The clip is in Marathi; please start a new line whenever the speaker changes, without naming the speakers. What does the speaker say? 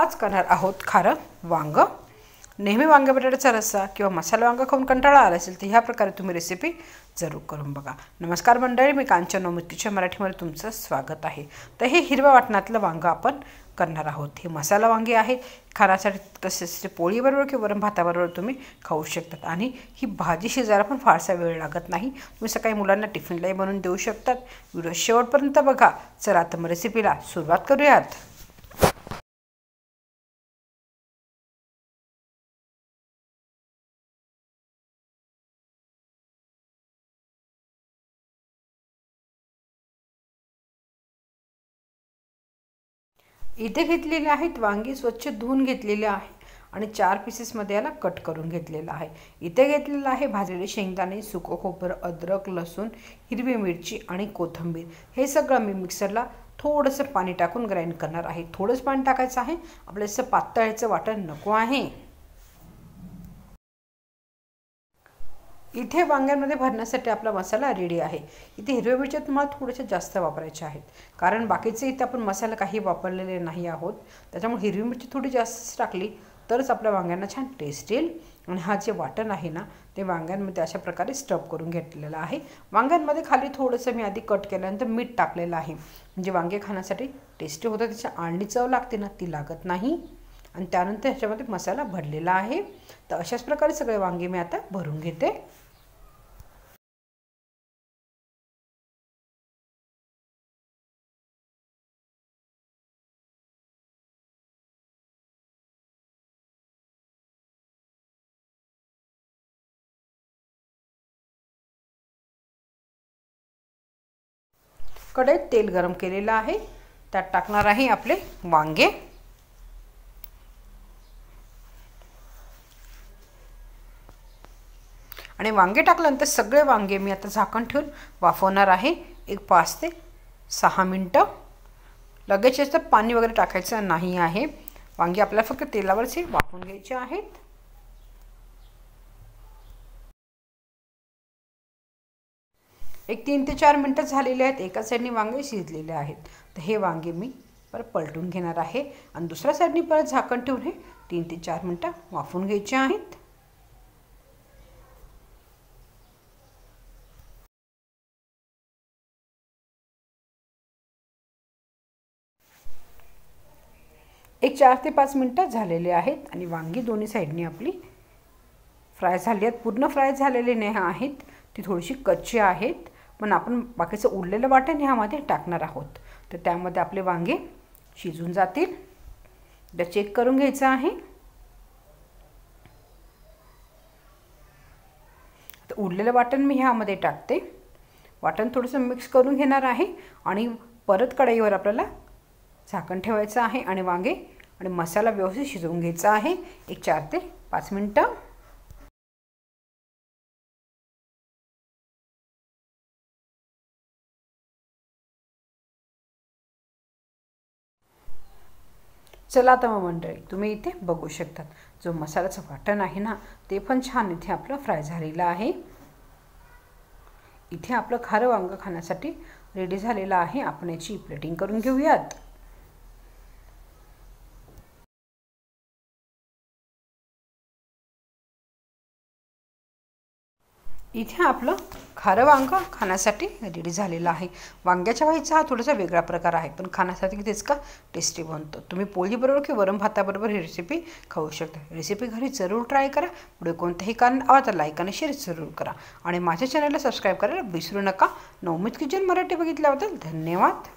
आज करणार आहोत खारं वांग। नेहमी वांगे बटाट्याचा रस्सा किंवा मसाला वांगा खाऊन कंटाळा आला असेल तर ह्या प्रकारे तुम्ही रेसिपी जरूर करून बघा। नमस्कार मंडळी, मी कांचन नवमितीच्या मराठीमध्ये तुमचं स्वागत आहे। तर हे हिरव्या वाटणातलं वांग आपण करणार आहोत। हे मसाला वांगे आहेत, खाण्यासाठी तसेच पोळीबरोबर किंवा वरण भाताबरोबर तुम्ही खाऊ शकतात आणि ही भाजी शिजायला पण फारसा वेळ लागत नाही। तुम्ही सकाळी मुलांना टिफिनलाही बनवून देऊ शकतात। व्हिडिओ शेवटपर्यंत बघा। चला तर मग रेसिपीला सुरुवात करूयात। इथे घेतलेले आहेत वांगी, स्वच्छ धुवून घेतलेले आहे आणि 4 पीसेसमध्ये याला कट करून घेतलेला आहे। इथे घेतलेला आहे भाजलेले शेंगदाणे, सुकं खोबरं, अद्रक, लसूण, हिरवी मिरची आणि कोथिंबीर। हे सगळं मी मिक्सरला थोडंसं पाणी टाकून ग्राइंड करणार आहे। थोडंच पाणी टाकायचं आहे, आपल्याला असं पातळाचं वाटण नको आहे। इथे वांग्यांमध्ये भरण्यासाठी आपला मसाला रेडी आहे। इथे हिरव्या मिरच्या तुम्हाला थोड्याशा जास्त वापरायच्या आहेत, कारण बाकीचे इथे आपण मसाला काही वापरलेले नाही आहोत। त्याच्यामुळे हिरवी मिरची थोडी जास्त टाकली तरच आपल्या वांग्यांना छान टेस्ट येईल। आणि हा जे वाटण आहे ना, ते वांग्यांमध्ये अशा प्रकारे स्टफ करून घेतलेलं आहे। वांग्यांमध्ये खाली थोडंसं मी आधी कट केल्यानंतर मीठ टाकलेलं आहे, म्हणजे वांगे खाण्यासाठी टेस्टी होतं, त्याची आळणी चव लागते ना ती लागत नाही। आणि त्यानंतर ह्याच्यामध्ये मसाला भरलेला आहे। तर अशाच प्रकारे सगळे वांगे मी आता भरून घेते। कढईत तेल गरम केलेलं आहे, त्यात टाकणार आहे आपले वांगे। आणि वांगे टाकल्यानंतर सगळे वांगे मी आता झाकण ठेवून वाफवणार आहे एक 5 ते 6 मिनिटं। लगेच याच्यात पाणी वगैरे टाकायचं नाही आहे। वांगे आपल्याला फक्त तेलावरच वाफवून घ्यायचे आहेत। एक 3 ते 4 मिनिटं झालेले आहेत। एका साईडने वांगे शिजलेले आहेत, तर हे वांगे मी परत पलटून घेणार आहे आणि दुसऱ्या साईडने परत झाकण ठेवून हे 3 ते 4 मिनिटं वाफवून घ्यायचे आहेत। एक 4 ते 5 मिनिटं झालेले आहेत आणि वांगी दोन्ही साईडने आपली फ्राय झाली आहेत। पूर्ण फ्राय झालेले नाही आहेत, ती थोडीशी कच्ची आहेत। पण आपण बाकीचं उरलेलं वाटण ह्यामध्ये टाकणार आहोत, तर त्यामध्ये आपले वांगे शिजून जातील। ते चेक करून घ्यायचं आहे। तर उरलेलं वाटण मी ह्यामध्ये टाकते। वाटण थोडंसं मिक्स करून घेणार आहे आणि परत कढईवर आपल्याला झाकण ठेवायचं आहे आणि वांगे आणि मसाला व्यवस्थित शिजवून घ्यायचा आहे एक 4 ते 5 मिनिटं। चला आता मग मंडळी, तुम्ही इथे बघू शकता जो मसाल्याचं वाटण आहे ना, ते पण छान इथे आपलं फ्राय झालेलं आहे। इथे आपलं खारं वांग खाण्यासाठी रेडी झालेलं आहे। आपण याची प्लेटिंग करून घेऊयात। इथे आपलं खारं वांग खाण्यासाठी रेडी झालेलं आहे। वांग्याच्या भाजीचा हा थोडासा वेगळा प्रकार आहे, पण खाण्यासाठी तितका टेस्टी बनतो। तुम्ही पोळीबरोबर किंवा वरण भाताबरोबर ही रेसिपी खाऊ शकता। रेसिपी घरी जरूर ट्राय करा। पुढे कोणतेही कारण आवाज लाईक आणि शेअर जरूर करा आणि माझ्या चॅनलला सबस्क्राईब करायला विसरू नका। नवमित किचन मराठी बघितल्याबद्दल धन्यवाद।